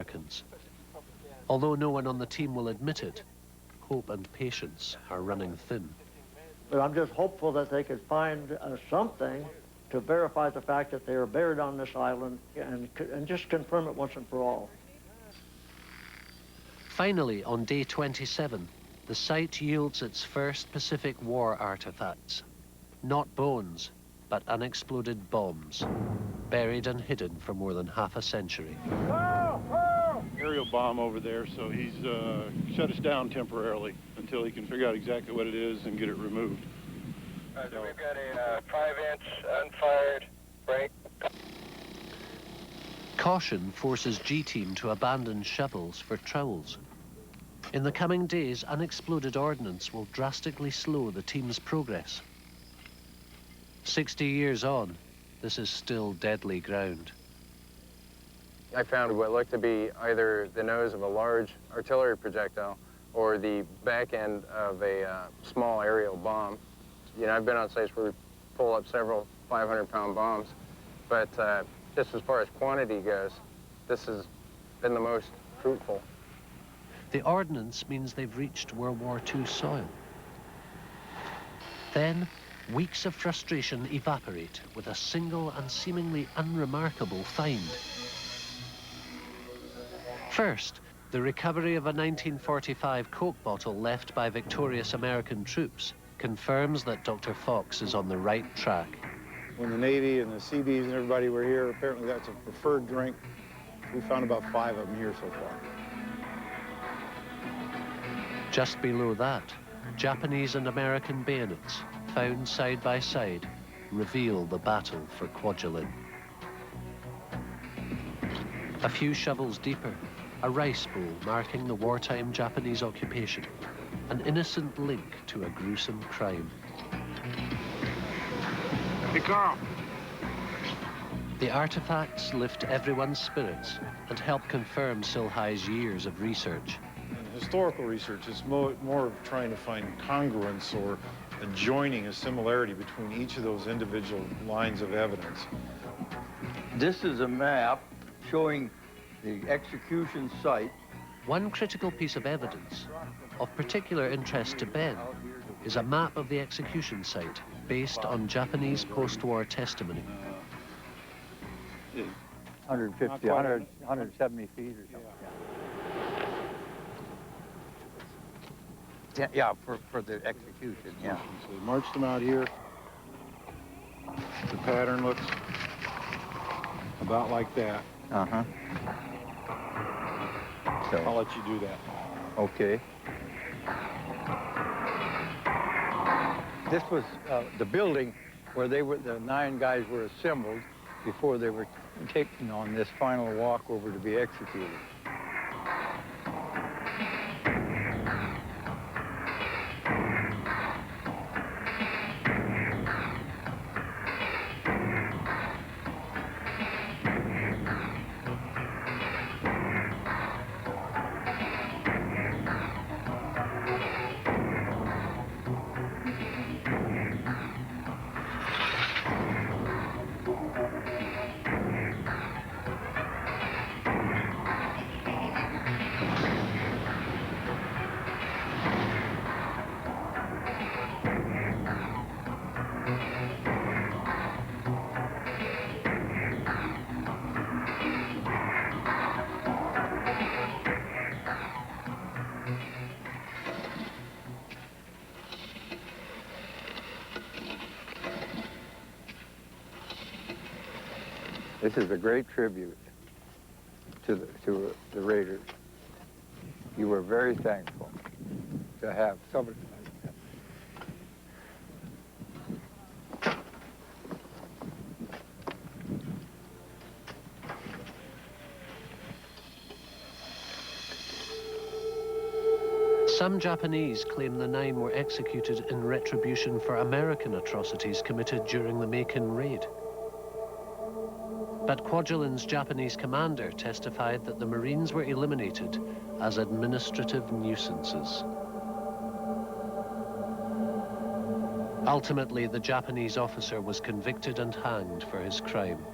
Americans. Although no one on the team will admit it, hope and patience are running thin. But I'm just hopeful that they could find something to verify the fact that they are buried on this island and just confirm it once and for all. Finally, on day 27, the site yields its first Pacific War artifacts. Not bones, but unexploded bombs, buried and hidden for more than half a century. Aerial bomb over there, so he's shut us down temporarily until he can figure out exactly what it is and get it removed. So we've got a 5-inch unfired break. Caution forces G-Team to abandon shovels for trowels. In the coming days, unexploded ordnance will drastically slow the team's progress. 60 years on, this is still deadly ground. I found what looked to be either the nose of a large artillery projectile or the back end of a small aerial bomb. You know, I've been on sites where we pull up several 500-pound bombs, but just as far as quantity goes, this has been the most fruitful. The ordnance means they've reached World War II soil. Then, weeks of frustration evaporate with a single and seemingly unremarkable find. First, the recovery of a 1945 Coke bottle left by victorious American troops confirms that Dr. Fox is on the right track. When the Navy and the Seabees and everybody were here, apparently that's a preferred drink. We found about 5 of them here so far. Just below that, Japanese and American bayonets, found side by side, reveal the battle for Kwajalein. A few shovels deeper, a rice bowl marking the wartime Japanese occupation, an innocent link to a gruesome crime. Hey, Carl. The artifacts lift everyone's spirits and help confirm Silhai's years of research. In historical research, it's more of trying to find congruence or joining a similarity between each of those individual lines of evidence. This is a map showing the execution site. One critical piece of evidence, of particular interest to Ben, is a map of the execution site based on Japanese post-war testimony. 150, 170 feet or something. Yeah, for the execution, yeah. So we marched them out here. The pattern looks about like that. Uh-huh. So, I'll let you do that. okay. This was the building where the 9 guys were assembled before they were taken on this final walk over to be executed. This is a great tribute to the Raiders. You were very thankful to have somebody like that. Some Japanese claim the 9 were executed in retribution for American atrocities committed during the Makin raid. But Kwajalein's Japanese commander testified that the Marines were eliminated as administrative nuisances. Ultimately, the Japanese officer was convicted and hanged for his crime.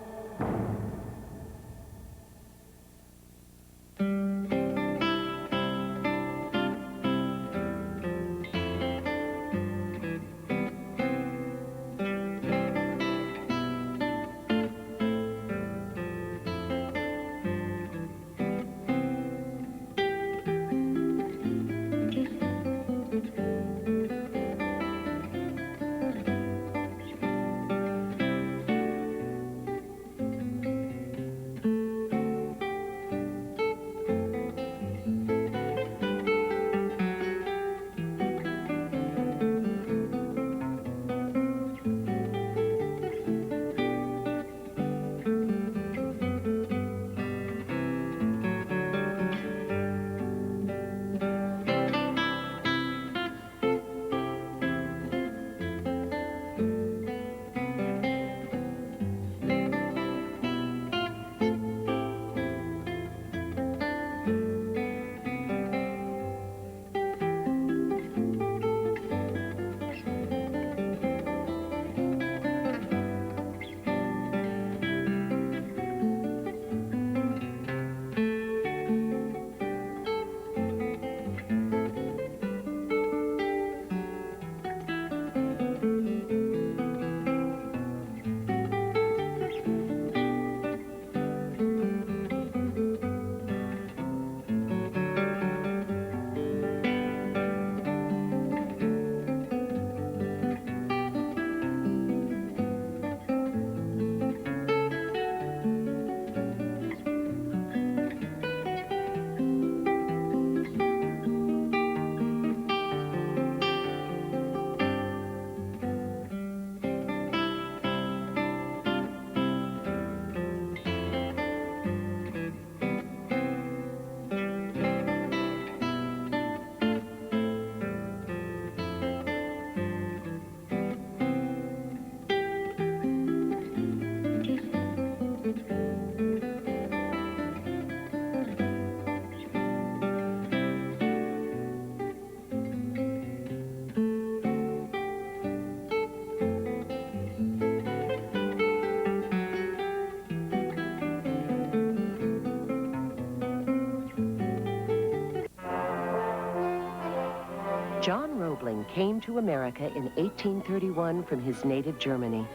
John Roebling came to America in 1831 from his native Germany.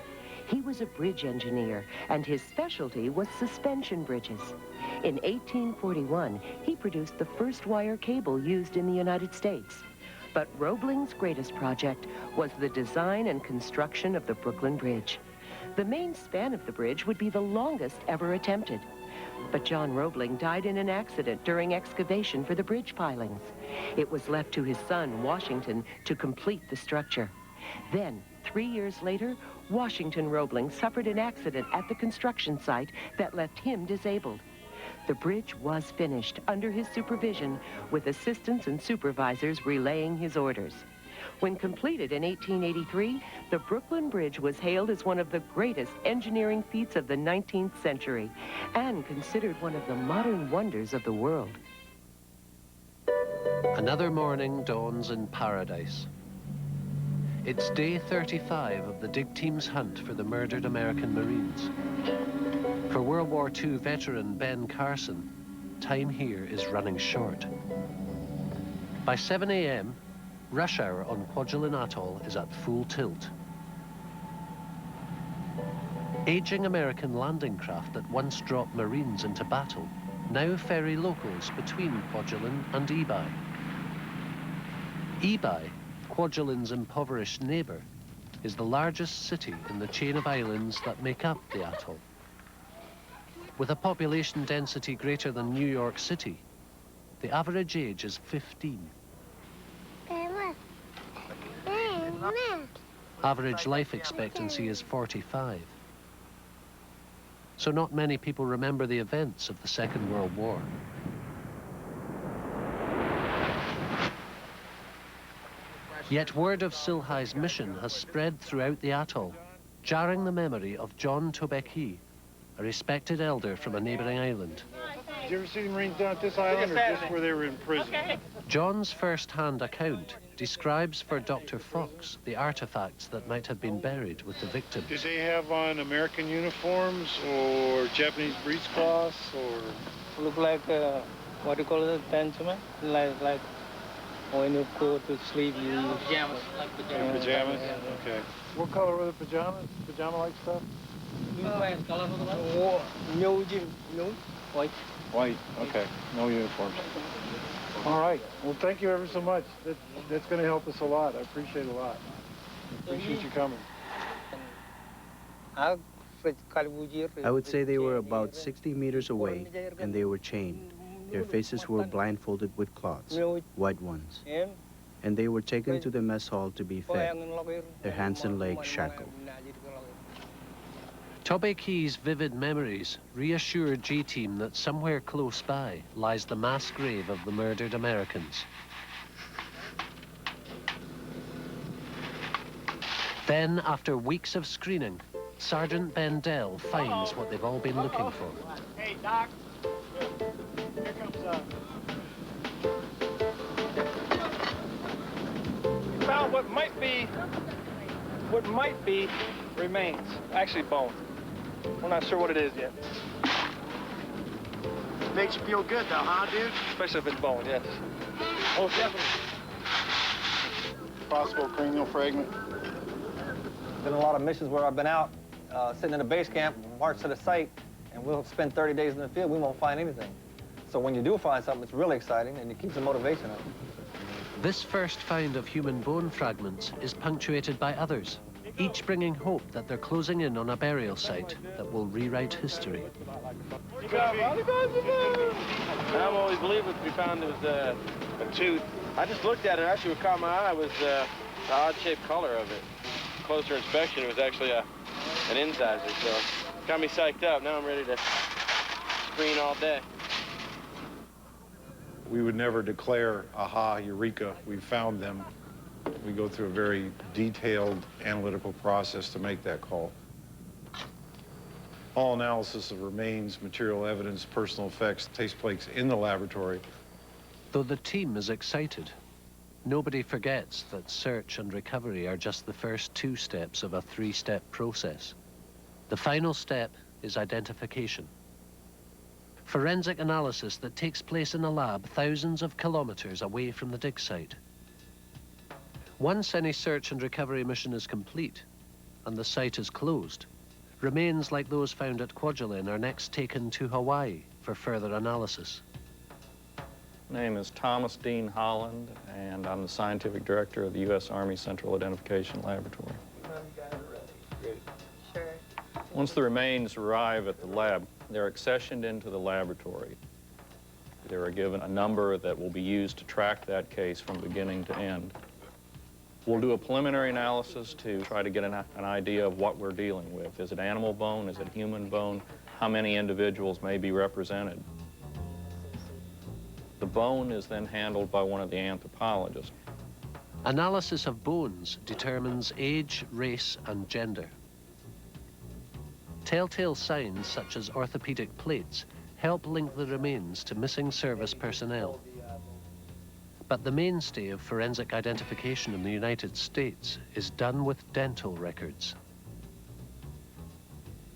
He was a bridge engineer, and his specialty was suspension bridges. In 1841, he produced the first wire cable used in the United States. But Roebling's greatest project was the design and construction of the Brooklyn Bridge. The main span of the bridge would be the longest ever attempted. But John Roebling died in an accident during excavation for the bridge pilings. It was left to his son, Washington, to complete the structure. Then, 3 years later, Washington Roebling suffered an accident at the construction site that left him disabled. The bridge was finished under his supervision, with assistants and supervisors relaying his orders. When completed in 1883, the Brooklyn Bridge was hailed as one of the greatest engineering feats of the 19th century and considered one of the modern wonders of the world. Another morning dawns in paradise. It's day 35 of the dig team's hunt for the murdered American Marines. For World War II veteran Ben Carson, time here is running short. By 7 a.m., rush hour on Kwajalein Atoll is at full tilt. Aging American landing craft that once dropped Marines into battle now ferry locals between Kwajalein and Ebi. Ebi, Kwajalein's impoverished neighbour, is the largest city in the chain of islands that make up the atoll. With a population density greater than New York City, the average age is 15. Average life expectancy is 45. So not many people remember the events of the Second World War. Yet word of Silhai's mission has spread throughout the atoll, jarring the memory of John Tobeki, a respected elder from a neighboring island. Did you ever see the Marines down at this island, or just where they were in prison? John's first-hand account describes for Dr. Fox the artifacts that might have been buried with the victims. Did they have on American uniforms or Japanese breechcloths or? Look like what do you call it, Benjamin? Like when you go to sleep, you use pajamas. Like pajamas. Pajamas? Okay. What color were the pajamas? Pajama-like stuff? White. White. Okay. No uniforms. All right. Well, thank you ever so much. That's going to help us a lot. I appreciate it a lot. Appreciate you coming. I would say they were about 60 meters away, and they were chained. Their faces were blindfolded with cloths, white ones. And they were taken to the mess hall to be fed, their hands and legs shackled. Tobeki's vivid memories reassure G-Team that somewhere close by lies the mass grave of the murdered Americans. Then, after weeks of screening, Sergeant Bendel finds what they've all been looking for. Hey, Doc. Here comes We found what might be remains. Actually, bone. We're not sure what it is yet. Makes you feel good though, huh, dude? Especially if it's bone, yes. Oh, definitely. Possible cranial fragment. Been a lot of missions where I've been out, sitting in a base camp, march to the site, and we'll spend 30 days in the field, we won't find anything. So when you do find something, it's really exciting, and it keeps the motivation up. This first find of human bone fragments is punctuated by others, each bringing hope that they're closing in on a burial site that will rewrite history. I've always believed what we found was a tooth. I just looked at it, actually what caught my eye was the odd-shaped color of it. Closer inspection, it was actually an incisor, so got me psyched up. Now I'm ready to screen all day. We would never declare, aha, eureka, we found them. We go through a very detailed analytical process to make that call. All analysis of remains, material evidence, personal effects takes place in the laboratory. Though the team is excited, nobody forgets that search and recovery are just the first 2 steps of a 3-step process. The final step is identification. Forensic analysis that takes place in a lab thousands of kilometers away from the dig site. Once any search and recovery mission is complete and the site is closed, remains like those found at Kwajalein are next taken to Hawaii for further analysis. My name is Thomas Dean Holland, and I'm the scientific director of the U.S. Army Central Identification Laboratory. Sure. Once the remains arrive at the lab, they're accessioned into the laboratory. They are given a number that will be used to track that case from beginning to end. We'll do a preliminary analysis to try to get an idea of what we're dealing with. Is it animal bone? Is it human bone? How many individuals may be represented? The bone is then handled by one of the anthropologists. Analysis of bones determines age, race, and gender. Telltale signs such as orthopedic plates help link the remains to missing service personnel. But the mainstay of forensic identification in the United States is done with dental records.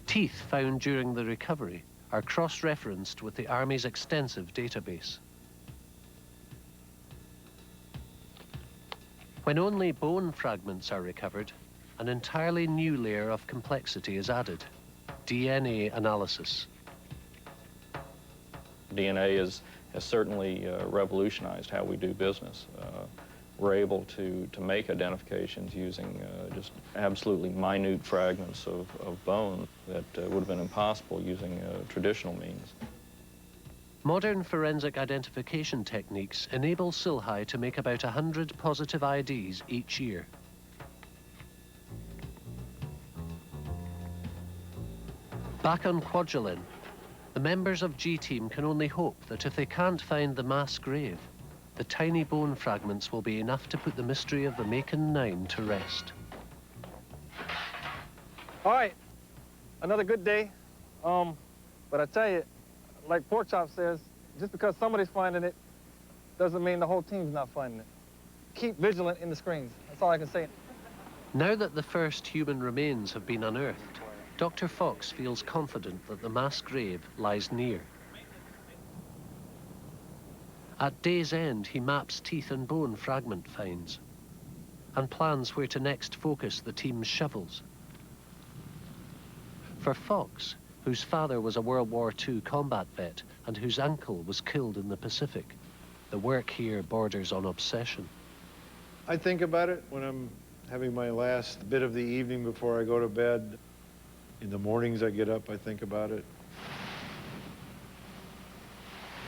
Teeth found during the recovery are cross-referenced with the Army's extensive database. When only bone fragments are recovered, an entirely new layer of complexity is added: DNA analysis. DNA has certainly revolutionized how we do business. We're able to make identifications using just absolutely minute fragments of bone that would have been impossible using traditional means. Modern forensic identification techniques enable Silhai to make about 100 positive IDs each year. Back on Kwajalein, the members of G-Team can only hope that if they can't find the mass grave, the tiny bone fragments will be enough to put the mystery of the Makin 9 to rest. All right, another good day. But I tell you, like Porkchop says, just because somebody's finding it doesn't mean the whole team's not finding it. Keep vigilant in the screens. That's all I can say. Now that the first human remains have been unearthed, Dr. Fox feels confident that the mass grave lies near. At day's end, he maps teeth and bone fragment finds and plans where to next focus the team's shovels. For Fox, whose father was a World War II combat vet and whose uncle was killed in the Pacific, the work here borders on obsession. I think about it when I'm having my last bit of the evening before I go to bed. In the mornings I get up, I think about it.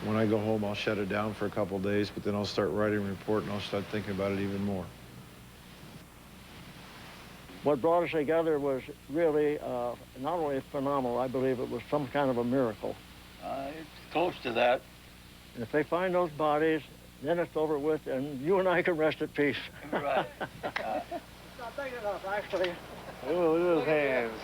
When I go home, I'll shut it down for a couple of days, but then I'll start writing a report and I'll start thinking about it even more. What brought us together was really not only phenomenal, I believe it was some kind of a miracle. It's close to that. And if they find those bodies, then it's over with, and you and I can rest at peace. Right. It's not big enough, actually. Little hands.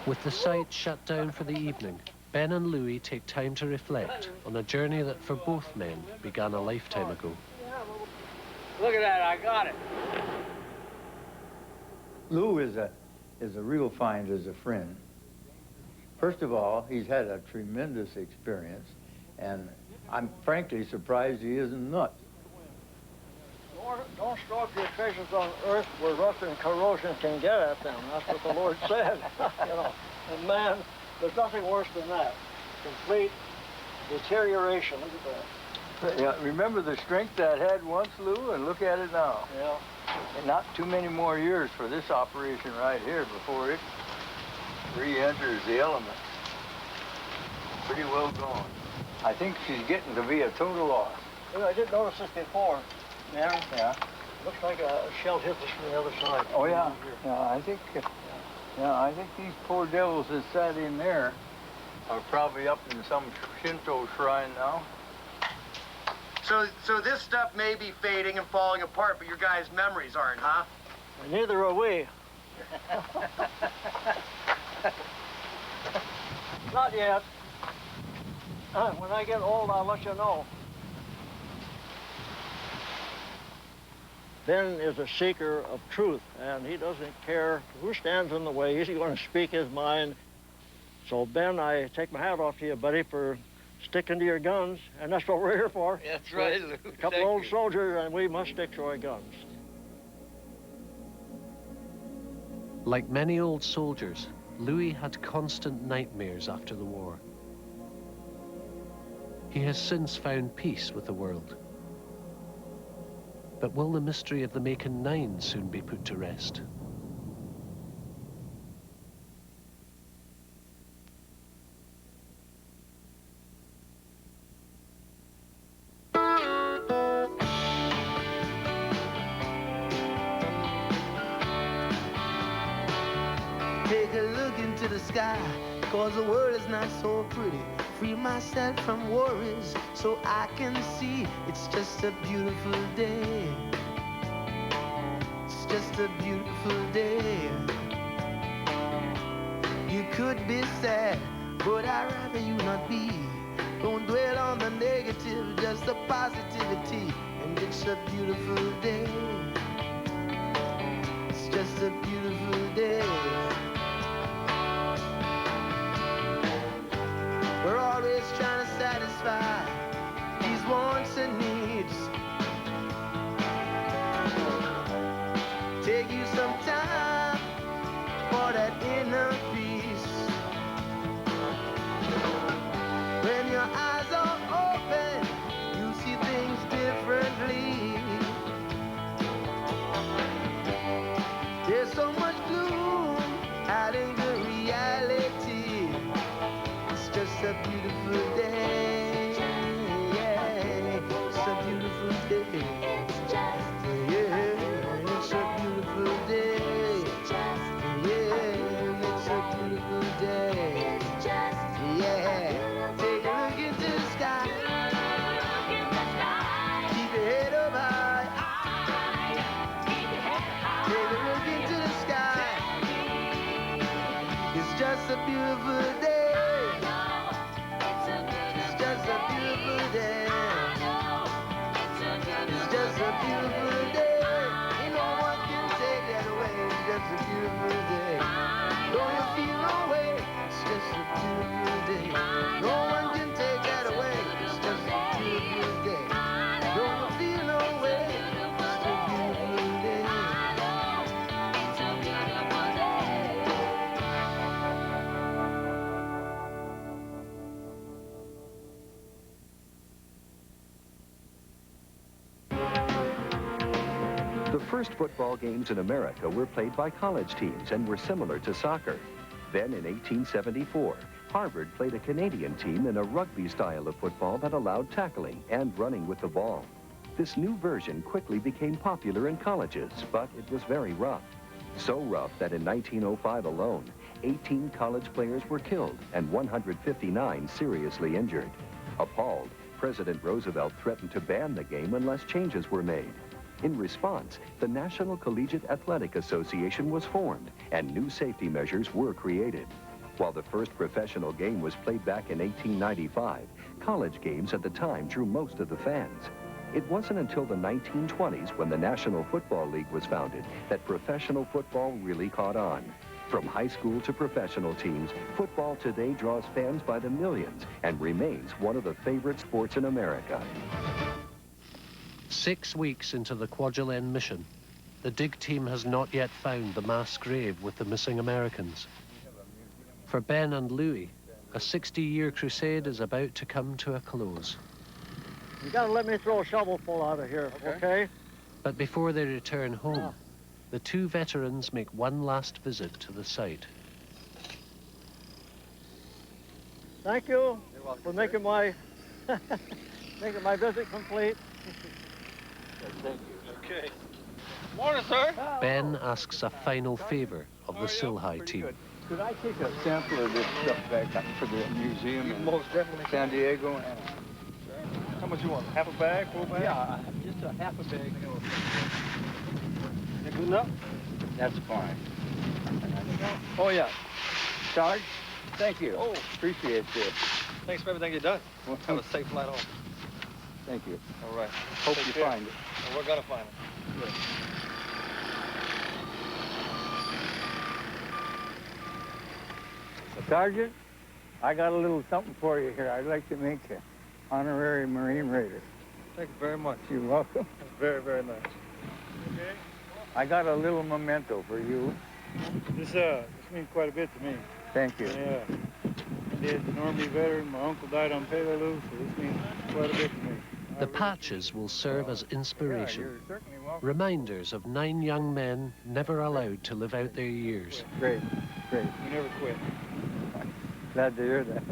With the site shut down for the evening, Ben and Louis take time to reflect on a journey that for both men began a lifetime ago. Look at that, I got it. Lou is a real find as a friend. First of all, he's had a tremendous experience, and I'm frankly surprised he isn't nuts. Don't stroke your treasures on earth where rust and corrosion can get at them. That's what the Lord said. You know, and man, there's nothing worse than that. Complete deterioration. Look at that. Yeah, remember the strength that had once, Lou, and look at it now. Yeah. And not too many more years for this operation right here before it re-enters the elements. Pretty well gone. I think she's getting to be a total loss. You know, I did notice this before. Yeah. Looks like a shell hit us from the other side. Oh, yeah. Yeah, I think these poor devils that sat in there are probably up in some Shinto shrine now. So this stuff may be fading and falling apart, but your guys' memories aren't, huh? And neither are we. Not yet. When I get old, I'll let you know. Ben is a seeker of truth, and he doesn't care who stands in the way. He's going to speak his mind. So, Ben, I take my hat off to you, buddy, for sticking to your guns, and that's what we're here for. That's right, Lou. A couple old soldiers, and we must stick to our guns. Like many old soldiers, Louis had constant nightmares after the war. He has since found peace with the world. But will the mystery of the Makin 9 soon be put to rest? Take a look into the sky, cause the world is not so pretty. Free myself from worries so I can see it's just a beautiful day. It's just a beautiful day. You could be sad, but I'd rather you not be. Don't dwell on the negative, just the positivity. And it's a beautiful day. It's just a beautiful day. We're always trying to satisfy these wants and needs. Take you some time for that inner peace. When your eyes are open, you see things differently. There's so much gloom hiding the reality. It's just a beautiful day. Yeah, it's a beautiful day. Yeah, it's a beautiful day. Yeah, it's a beautiful day. Yeah, take a look into the sky. Keep your head up high. Take a look into the sky. It's just a beautiful day. It's just a beautiful day. It's just a beautiful day. Ain't no one can take that away. It's just a beautiful day. Don't you feel no way? It's just a beautiful day. No one can take that away. It's just a beautiful day. Don't you feel no way? It's just a beautiful day. It's a beautiful day. The first football games in America were played by college teams and were similar to soccer. Then in 1874, Harvard played a Canadian team in a rugby style of football that allowed tackling and running with the ball. This new version quickly became popular in colleges, but it was very rough. So rough that in 1905 alone, 18 college players were killed and 159 seriously injured. Appalled, President Roosevelt threatened to ban the game unless changes were made. In response, the National Collegiate Athletic Association was formed and new safety measures were created. While the first professional game was played back in 1895, college games at the time drew most of the fans. It wasn't until the 1920s, when the National Football League was founded, that professional football really caught on. From high school to professional teams, football today draws fans by the millions and remains one of the favorite sports in America. 6 weeks into the Kwajalein mission, the dig team has not yet found the mass grave with the missing Americans. For Ben and Louis, a 60-year crusade is about to come to a close. You gotta let me throw a shovelful out of here, okay? But before they return home, the two veterans make one last visit to the site. Thank you for making my making my visit complete. Thank you. Okay. Morning, sir. Ben asks a final favor of the Silhai team. Could I take a sample of this stuff back up for the museum in San Diego? How much you want? Half a bag, full bag? Yeah, just a half a bag. You good enough? That's fine. Oh, yeah. Sarge, thank you. Oh. Appreciate this. Thanks for everything you've done. Have a safe flight home. Thank you. All right. Hope Take you care. find it. Well, we're gonna find it. Good. Sergeant, I got a little something for you here. I'd like to make you honorary Marine Raider. Thank you very much. You're welcome. That's very, very nice. Okay. I got a little memento for you. This means quite a bit to me. Thank you. Yeah. My dad's an Army veteran. My uncle died on Peleliu, so this means quite a bit to me. The patches will serve as inspiration, reminders of 9 young men never allowed to live out their years. Great, great. We never quit. Glad to hear that.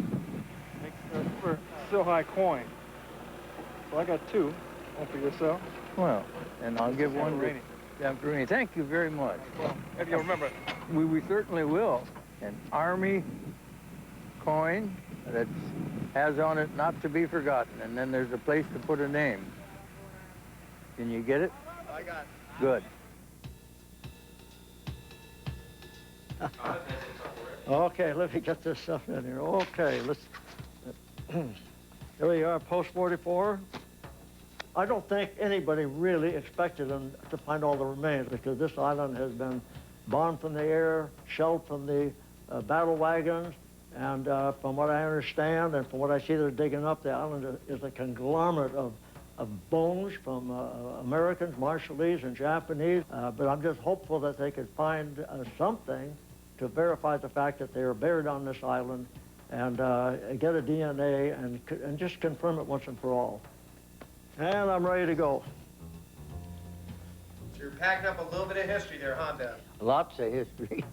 Next for Silhai coin. So I got 2. One for yourself. Well, and I'll give one to Sam Rooney. Thank you very much. Well, if you'll remember. We certainly will. An Army coin that has on it not to be forgotten, and then there's a place to put a name. Can you get it? I got it. Good. Okay, let me get this stuff in here. Okay, let's. Here we are, post 44. I don't think anybody really expected them to find all the remains because this island has been bombed from the air, shelled from the battle wagons, and from what I understand and from what I see they're digging up, the island is a conglomerate of bones from Americans, Marshallese, and Japanese. But I'm just hopeful that they could find something to verify the fact that they were buried on this island and get a DNA and just confirm it once and for all. And I'm ready to go. So you're packing up a little bit of history there, huh, Dad? Lots of history.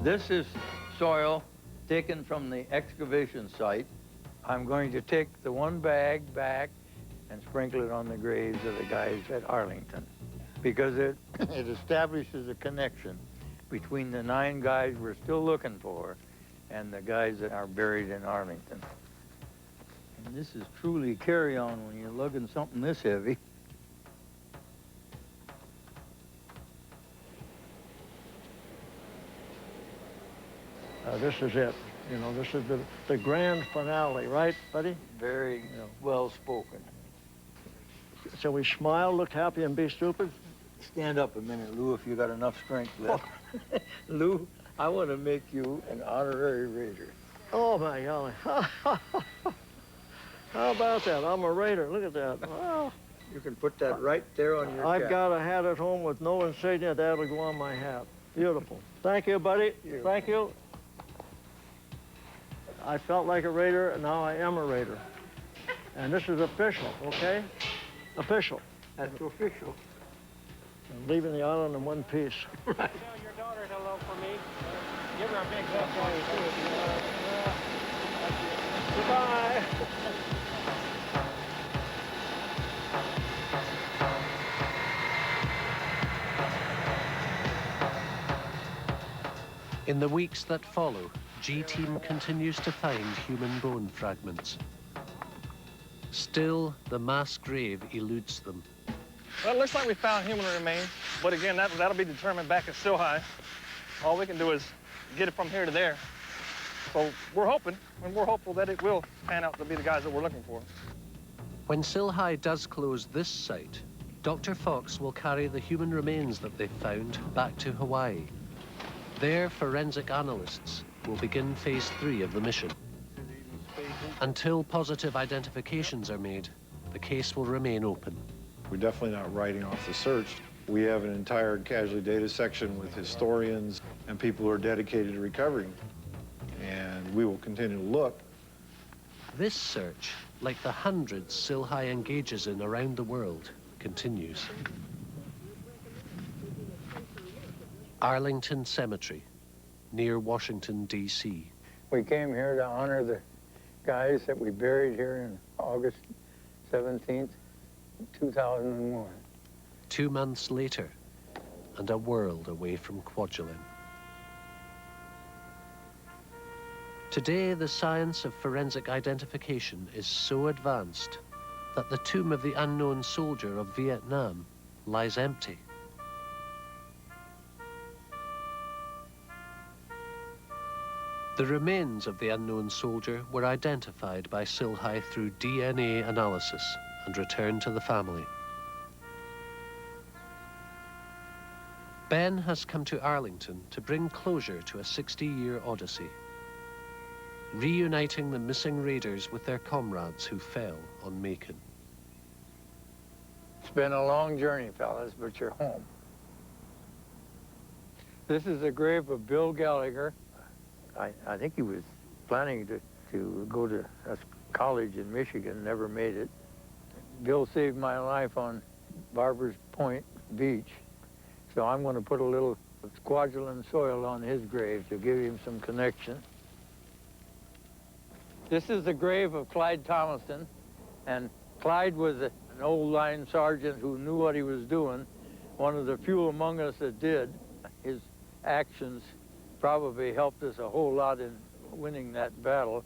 This is soil taken from the excavation site. I'm going to take the one bag back and sprinkle it on the graves of the guys at Arlington because it establishes a connection between the 9 guys we're still looking for and the guys that are buried in Arlington. And this is truly carry-on when you're lugging something this heavy. This is it. You know, this is the grand finale, right, buddy? Very well spoken. Shall we smile, look happy, and be stupid? Stand up a minute, Lou, if you got enough strength left. Lou, I want to make you an honorary Raider. Oh, my golly. How about that? I'm a Raider. Look at that. Wow. You can put that right there on your I've cap. got a hat at home with no insignia. That'll go on my hat. Beautiful. Thank you, buddy. Thank you. I felt like a Raider, and now I am a Raider. And this is official, okay? Official. That's official. I'm leaving the island in one piece. Tell your daughter hello for me. Give her a big hug. Goodbye. In the weeks that follow, G-Team continues to find human bone fragments. Still, the mass grave eludes them. Well, it looks like we found human remains, but again, that'll be determined back at Silhai. All we can do is get it from here to there. So we're hoping, and we're hopeful that it will pan out to be the guys that we're looking for. When Silhai does close this site, Dr. Fox will carry the human remains that they've found back to Hawaii. There, forensic analysts will begin phase 3 of the mission. Until positive identifications are made, the case will remain open. We're definitely not writing off the search. We have an entire casualty data section with historians and people who are dedicated to recovering. And we will continue to look. This search, like the hundreds Silhai engages in around the world, continues. Arlington Cemetery, near Washington, D.C. We came here to honor the guys that we buried here in August 17th, 2001. 2 months later, and a world away from Kwajalein. Today, the science of forensic identification is so advanced that the tomb of the unknown soldier of Vietnam lies empty. The remains of the unknown soldier were identified by Silhai through DNA analysis and returned to the family. Ben has come to Arlington to bring closure to a 60-year odyssey, reuniting the missing raiders with their comrades who fell on Makin. It's been a long journey, fellas, but you're home. This is the grave of Bill Gallagher. I think he was planning to go to college in Michigan, never made it. Bill saved my life on Barber's Point Beach, so I'm going to put a little Kwajalein soil on his grave to give him some connection. This is the grave of Clyde Thomaston, and Clyde was an old line sergeant who knew what he was doing, one of the few among us that did. His actions probably helped us a whole lot in winning that battle,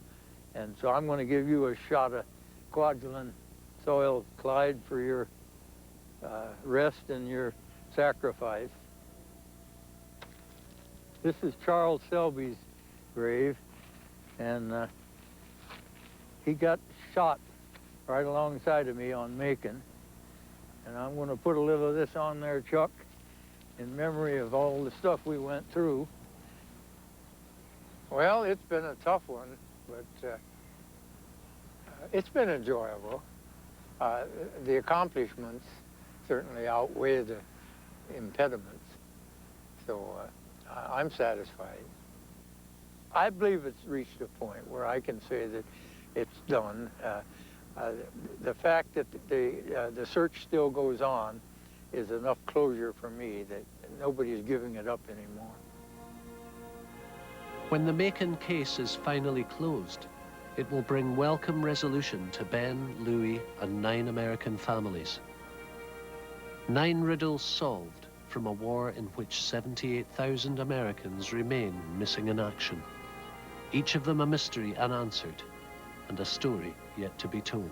and so I'm going to give you a shot of Kwajalein soil, Clyde, for your rest and your sacrifice. This is Charles Selby's grave, and he got shot right alongside of me on Makin, and I'm going to put a little of this on there, Chuck, in memory of all the stuff we went through. Well, it's been a tough one, but it's been enjoyable. The accomplishments certainly outweigh the impediments, so I'm satisfied. I believe it's reached a point where I can say that it's done. The fact that the search still goes on is enough closure for me that nobody is giving it up anymore. When the Makin case is finally closed, it will bring welcome resolution to Ben, Louis, and 9 American families. 9 riddles solved from a war in which 78,000 Americans remain missing in action. Each of them a mystery unanswered, and a story yet to be told.